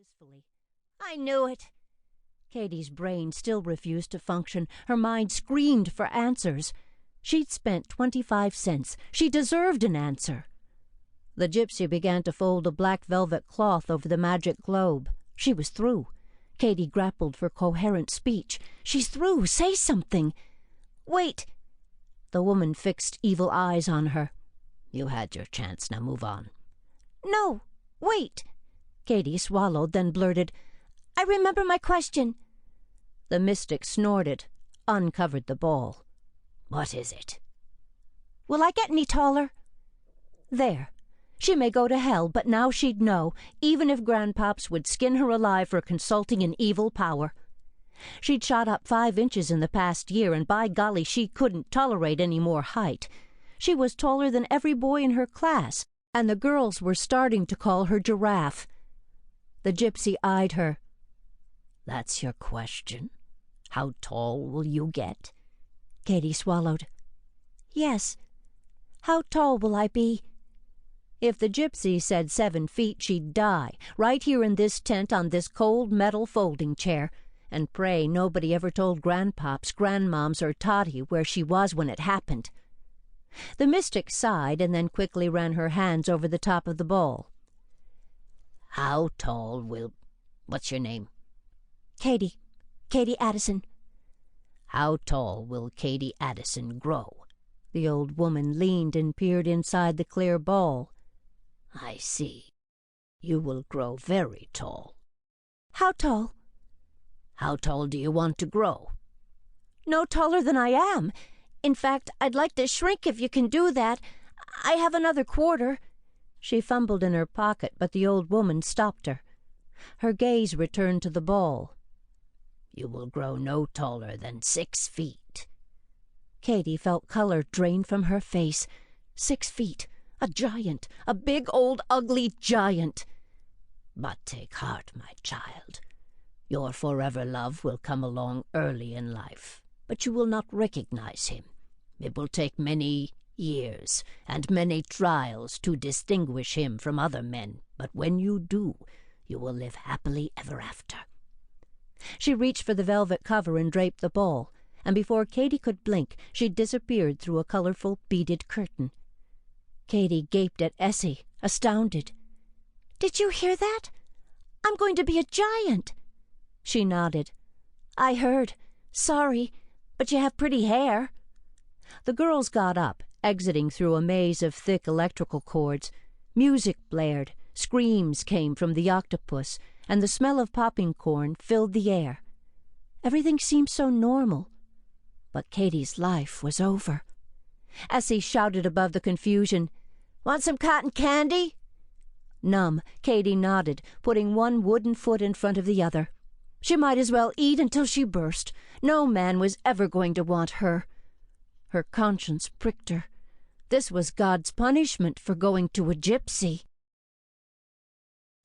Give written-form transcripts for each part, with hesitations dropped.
blissfully. "I knew it!" Katie's brain still refused to function. Her mind screamed for answers. She'd spent 25 cents. She deserved an answer. The gypsy began to fold a black velvet cloth over the magic globe. She was through. Katie grappled for coherent speech. "She's through. Say something." "Wait." The woman fixed evil eyes on her. "You had your chance. Now move on." "No, wait." Katie swallowed, then blurted, "I remember my question." The mystic snorted, uncovered the ball. "What is it?" "Will I get any taller?" There. She may go to hell, but now she'd know, even if Grandpops would skin her alive for consulting an evil power. She'd shot up 5 inches in the past year, and by golly, she couldn't tolerate any more height. She was taller than every boy in her class, and the girls were starting to call her Giraffe. The gypsy eyed her. "That's your question? How tall will you get?" Katie swallowed. "Yes. How tall will I be?" If the gypsy said 7 feet, she'd die, right here in this tent on this cold metal folding chair. And pray nobody ever told Grandpops, Grandmoms, or Toddy where she was when it happened. The mystic sighed and then quickly ran her hands over the top of the ball. "How tall will... What's your name?" "Katie. Katie Addison." "How tall will Katie Addison grow?" The old woman leaned and peered inside the clear ball. "I see. You will grow very tall." "How tall?" "How tall do you want to grow?" "No taller than I am. In fact, I'd like to shrink if you can do that. I have another quarter." She fumbled in her pocket, but the old woman stopped her. Her gaze returned to the ball. "You will grow no taller than 6 feet." Katie felt color drain from her face. 6 feet. A giant. A big, old, ugly giant. "But take heart, my child. Your forever love will come along early in life, but you will not recognize him. It will take many years and many trials to distinguish him from other men, but when you do, you will live happily ever after." She reached for the velvet cover and draped the ball, and before Katie could blink, she disappeared through a colorful beaded curtain. Katie gaped at Essie, astounded. "Did you hear that? I'm going to be a giant." She nodded. "I heard. Sorry, but you have pretty hair." The girls got up, exiting through a maze of thick electrical cords. Music blared, screams came from the octopus, and the smell of popping corn filled the air. Everything seemed so normal, but Katie's life was over. Essie shouted above the confusion, "Want some cotton candy?" Numb, Katie nodded, putting one wooden foot in front of the other. She might as well eat until she burst. No man was ever going to want her. Her conscience pricked her. This was God's punishment for going to a gypsy.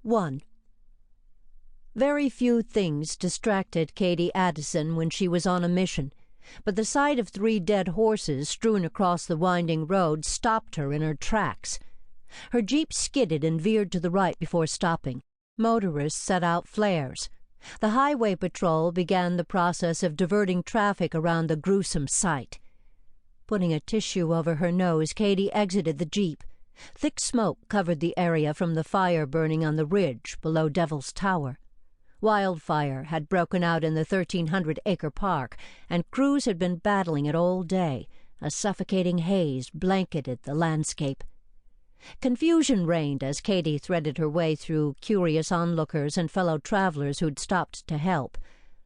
1. Very few things distracted Katie Addison when she was on a mission, but the sight of 3 dead horses strewn across the winding road stopped her in her tracks. Her jeep skidded and veered to the right before stopping. Motorists set out flares. The highway patrol began the process of diverting traffic around the gruesome sight. Putting a tissue over her nose, Katie exited the jeep. Thick smoke covered the area from the fire burning on the ridge below Devil's Tower. Wildfire had broken out in the 1,300-acre park, and crews had been battling it all day. A suffocating haze blanketed the landscape. Confusion reigned as Katie threaded her way through curious onlookers and fellow travelers who'd stopped to help.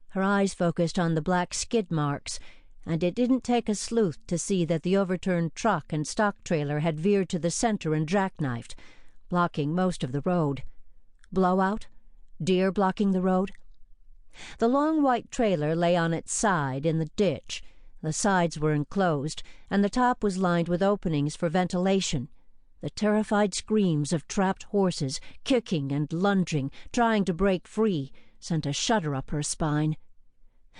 Her eyes focused on the black skid marks, and it didn't take a sleuth to see that the overturned truck and stock trailer had veered to the center and jackknifed, blocking most of the road. Blowout? Deer blocking the road? The long white trailer lay on its side in the ditch. The sides were enclosed, and the top was lined with openings for ventilation. The terrified screams of trapped horses, kicking and lunging, trying to break free, sent a shudder up her spine.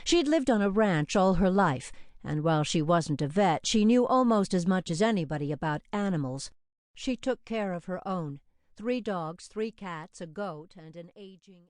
She'd lived on a ranch all her life, and while she wasn't a vet, she knew almost as much as anybody about animals. She took care of her own: 3 dogs, 3 cats, a goat, and an aging